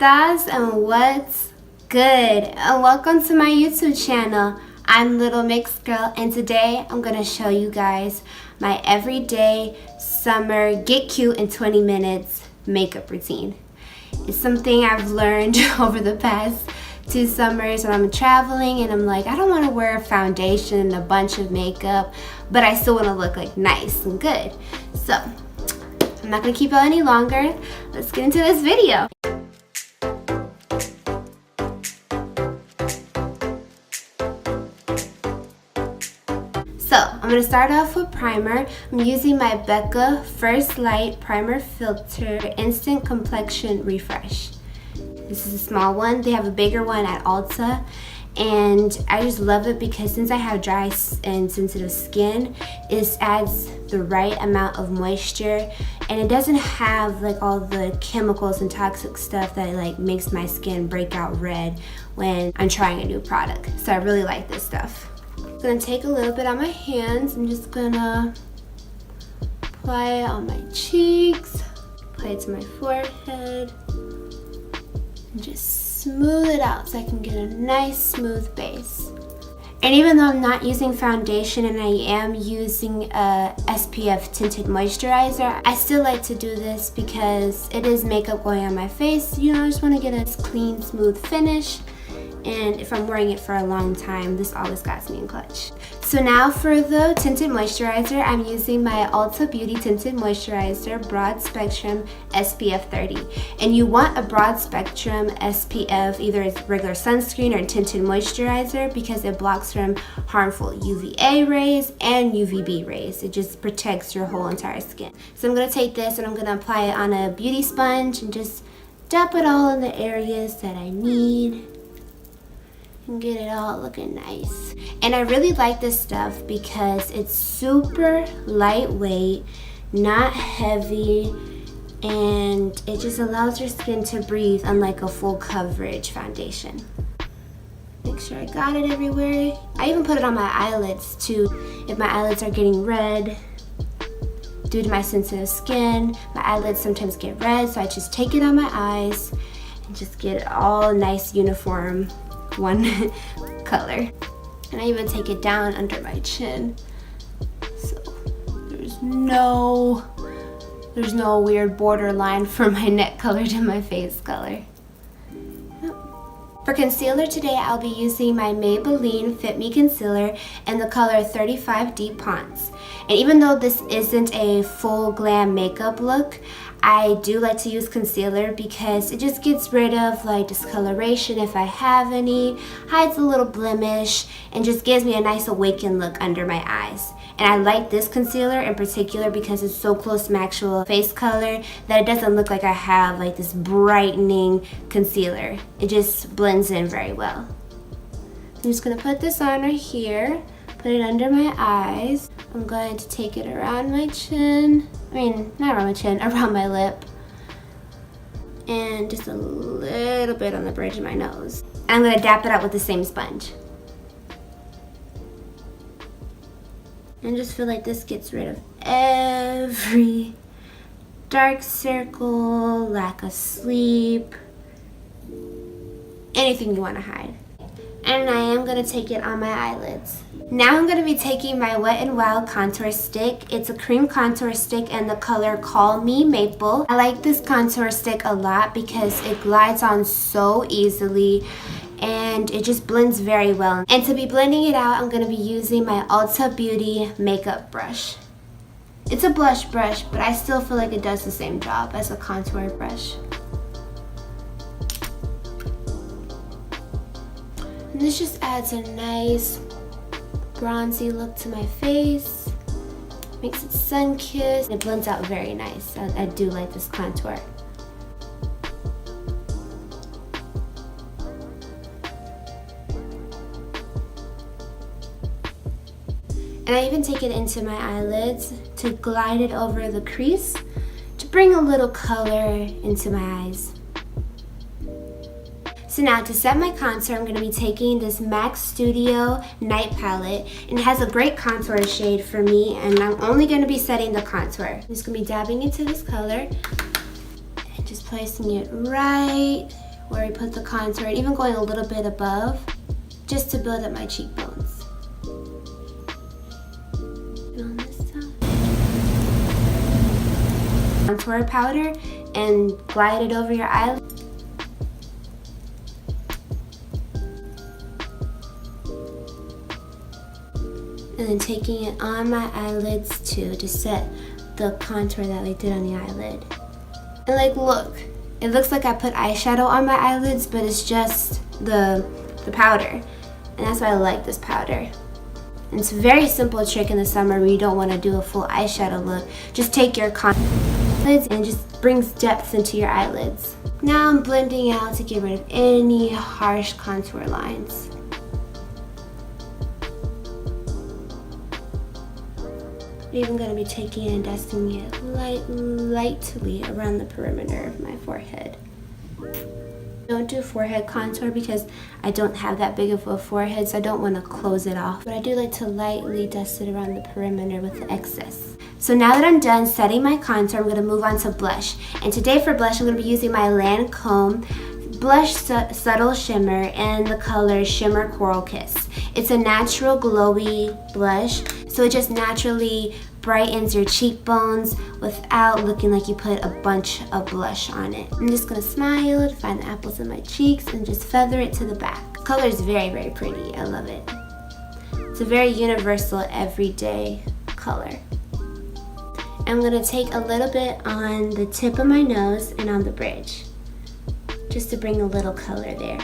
Bonitas, and what's good? And welcome to my YouTube channel. I'm Little Mixed Girl, and today I'm going to show you guys my everyday summer get cute in 20 minutes makeup routine. It's something I've learned over the past 2 summers when I'm traveling and I'm like, I don't want to wear foundation and a bunch of makeup, but I still want to look like nice and good. So I'm not going to keep it any longer. Let's get into this video. So I'm going to start off with primer. I'm using my Becca First Light Primer Filter Instant Complexion Refresh. This is a small one. They have a bigger one at Ulta, and I just love it because since I have dry and sensitive skin, it adds the right amount of moisture, and it doesn't have like all the chemicals and toxic stuff that like makes my skin break out red when I'm trying a new product. So I really like this stuff. I'm gonna take a little bit on my hands. I'm just gonna apply it on my cheeks, apply it to my forehead, and just smooth it out so I can get a nice smooth base. And even though I'm not using foundation and I am using a SPF tinted moisturizer, I still like to do this because it is makeup going on my face. You know, I just want to get a clean, smooth finish. And if I'm wearing it for a long time, this always got me in clutch. So now for the tinted moisturizer, I'm using my Ulta Beauty Tinted Moisturizer Broad Spectrum SPF 30. And you want a broad spectrum SPF, either it's regular sunscreen or tinted moisturizer, because it blocks from harmful UVA rays and UVB rays. It just protects your whole entire skin. So I'm gonna take this and I'm gonna apply it on a beauty sponge and just dab it all in the areas that I need and get it all looking nice. And I really like this stuff because it's super lightweight, not heavy, and it just allows your skin to breathe unlike a full coverage foundation. Make sure I got it everywhere. I even put it on my eyelids too. If my eyelids are getting red due to my sensitive skin, my eyelids sometimes get red, so I just take it on my eyes and just get it all nice, uniform, one color. And I even take it down under my chin, so there's no weird borderline from my neck color to my face color. For concealer today, I'll be using my Maybelline Fit Me Concealer in the color 35 Deep Ponce. And even though this isn't a full glam makeup look, I do like to use concealer because it just gets rid of like discoloration if I have any, hides a little blemish, and just gives me a nice awakened look under my eyes. And I like this concealer in particular because it's so close to my actual face color that it doesn't look like I have like this brightening concealer. It just blends in very well. I'm just gonna put this on right here, put it under my eyes. I'm going to take it around my chin. I mean, not around my chin, around my lip. And just a little bit on the bridge of my nose. I'm gonna dap it out with the same sponge. And just feel like this gets rid of every dark circle, lack of sleep, anything you want to hide. And I am going to take it on my eyelids. Now I'm going to be taking my Wet n Wild contour stick. It's a cream contour stick in the color Call Me Maple. I like this contour stick a lot because it glides on so easily and it just blends very well. And to be blending it out, I'm going to be using my Ulta Beauty makeup brush. It's a blush brush, but I still feel like it does the same job as a contour brush. And this just adds a nice bronzy look to my face. Makes it sun-kissed. It blends out very nice. I do like this contour. And I even take it into my eyelids to glide it over the crease to bring a little color into my eyes. So now to set my contour, I'm going to be taking this MAC Studio Night Palette. And it has a great contour shade for me, and I'm only going to be setting the contour. I'm just going to be dabbing into this color and just placing it right where we put the contour, and even going a little bit above, just to build up my cheekbones. And on this side. Contour powder and glide it over your eyelid. And then taking it on my eyelids too to set the contour that I did on the eyelid. And like, look, it looks like I put eyeshadow on my eyelids, but it's just the powder. And that's why I like this powder. And it's a very simple trick in the summer when you don't want to do a full eyeshadow look. Just take your eyelids and it just brings depth into your eyelids. Now I'm blending out to get rid of any harsh contour lines. I'm even going to be taking it and dusting it lightly around the perimeter of my forehead. Don't do forehead contour because I don't have that big of a forehead, so I don't want to close it off. But I do like to lightly dust it around the perimeter with the excess. So now that I'm done setting my contour, I'm going to move on to blush. And today for blush, I'm going to be using my Lancome Blush Subtle Shimmer in the color Shimmer Coral Kiss. It's a natural glowy blush, so it just naturally brightens your cheekbones without looking like you put a bunch of blush on it. I'm just gonna smile to find the apples in my cheeks and just feather it to the back. The color is very, very pretty. I love it. It's a very universal, everyday color. I'm gonna take a little bit on the tip of my nose and on the bridge, just to bring a little color there.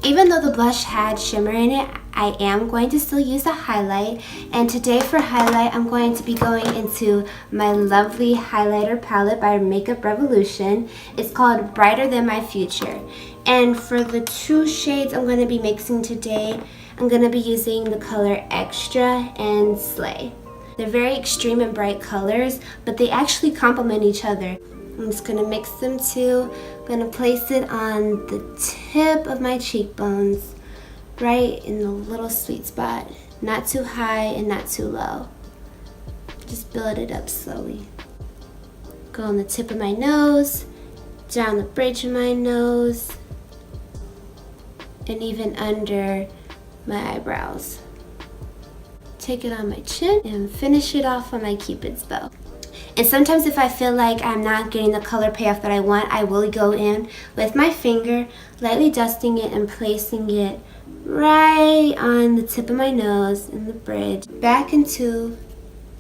Even though the blush had shimmer in it, I am going to still use a highlight. And today for highlight, I'm going to be going into my lovely highlighter palette by Makeup Revolution. It's called Brighter Than My Future. And for the two shades I'm going to be mixing today, I'm going to be using the color Extra and Slay. They're very extreme and bright colors, but they actually complement each other. I'm just going to mix them too. I'm going to place it on the tip of my cheekbones, right in the little sweet spot. Not too high and not too low. Just build it up slowly. Go on the tip of my nose, down the bridge of my nose, and even under my eyebrows. Take it on my chin and finish it off on my Cupid's bow. And sometimes if I feel like I'm not getting the color payoff that I want, I will go in with my finger, lightly dusting it and placing it right on the tip of my nose and the bridge, back into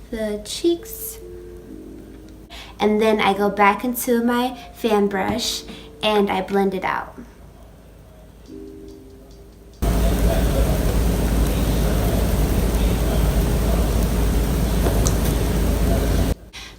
the cheeks. And then I go back into my fan brush and I blend it out.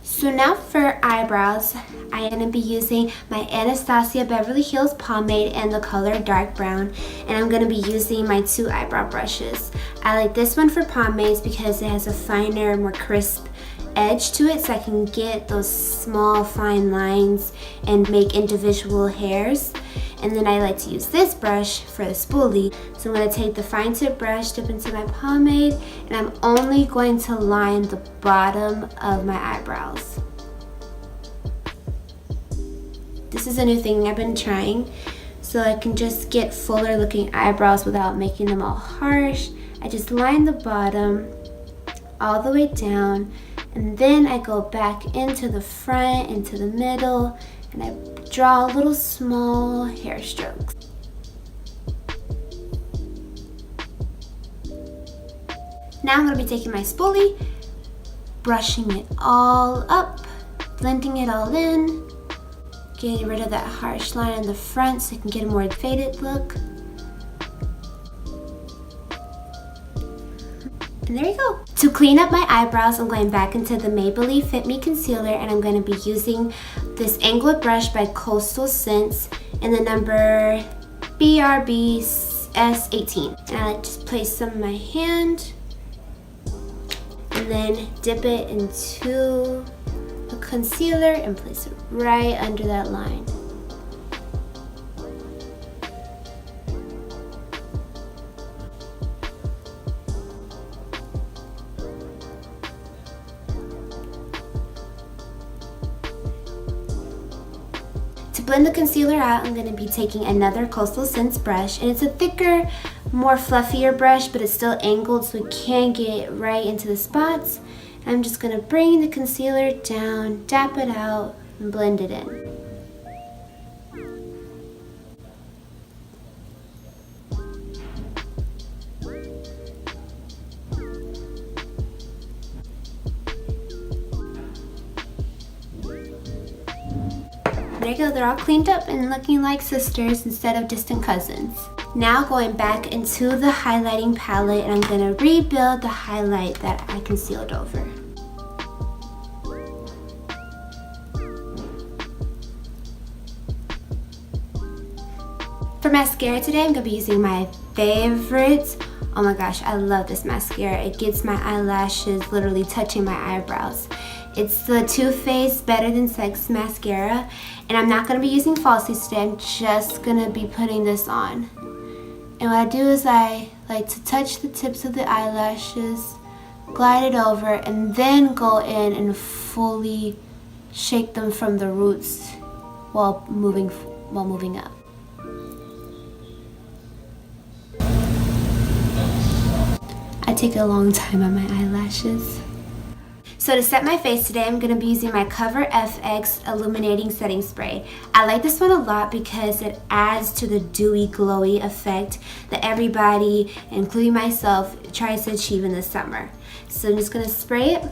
So now for eyebrows, I am going to be using my Anastasia Beverly Hills pomade in the color dark brown, and I'm going to be using my two eyebrow brushes. I like this one for pomades because it has a finer, more crisp edge to it, so I can get those small fine lines and make individual hairs. And then I like to use this brush for the spoolie. So I'm going to take the fine tip brush, dip into my pomade, and I'm only going to line the bottom of my eyebrows. This is a new thing I've been trying, so I can just get fuller looking eyebrows without making them all harsh. I just line the bottom all the way down, and then I go back into the front, into the middle, and I draw little small hair strokes. Now I'm going to be taking my spoolie, brushing it all up, blending it all in, getting rid of that harsh line in the front so I can get a more faded look. And there you go. To clean up my eyebrows, I'm going back into the Maybelline Fit Me Concealer, and I'm going to be using this angled brush by Coastal Scents in the number BRBS18. And I just place some in my hand and then dip it into the concealer and place it right under that line. To blend the concealer out, I'm going to be taking another Coastal Scents brush, and it's a thicker, more fluffier brush, but it's still angled so it can get right into the spots. I'm just going to bring the concealer down, dap it out, and blend it in. There you go, they're all cleaned up and looking like sisters instead of distant cousins. Now going back into the highlighting palette, and I'm going to rebuild the highlight that I concealed over. For mascara today, I'm going to be using my favorite. Oh my gosh, I love this mascara. It gets my eyelashes literally touching my eyebrows. It's the Too Faced Better Than Sex mascara, and I'm not going to be using falsies today. I'm just going to be putting this on. And what I do is I like to touch the tips of the eyelashes, glide it over, and then go in and fully shake them from the roots while moving up. I take a long time on my eyelashes. So to set my face today, I'm going to be using my Cover FX Illuminating Setting Spray. I like this one a lot because it adds to the dewy, glowy effect that everybody, including myself, tries to achieve in the summer. So I'm just going to spray it.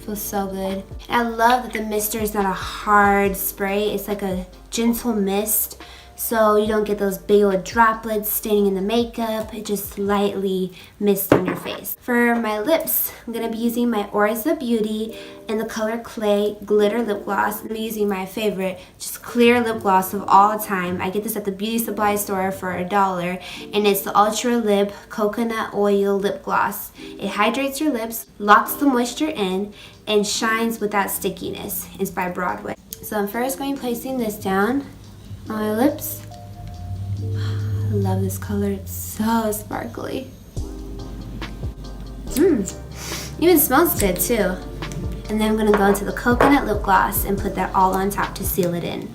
Feels so good. And I love that the mister is not a hard spray. It's like a gentle mist, so you don't get those big old droplets staining in the makeup. It just lightly mists on your face. For my lips, I'm going to be using my Orza Beauty in the color Clay Glitter Lip Gloss. I'm using my favorite, just clear lip gloss of all time. I get this at the beauty supply store for $1, and it's the Ultra Lip Coconut Oil Lip Gloss. It hydrates your lips, locks the moisture in, and shines without stickiness. It's by Broadway. So I'm first going to be placing this down on my lips. I love this color, it's so sparkly. Even smells good too. And then I'm gonna go into the coconut lip gloss and put that all on top to seal it in.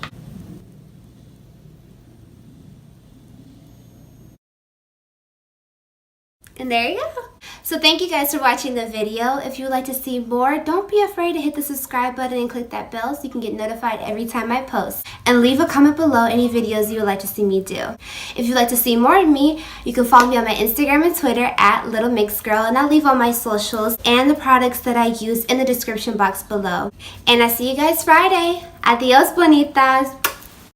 And there you go. So thank you guys for watching the video. If you would like to see more, don't be afraid to hit the subscribe button and click that bell so you can get notified every time I post. And leave a comment below any videos you would like to see me do. If you'd like to see more of me, you can follow me on my Instagram and Twitter at Little Mix Girl, and I'll leave all my socials and the products that I use in the description box below. And I see you guys Friday. Adios, bonitas.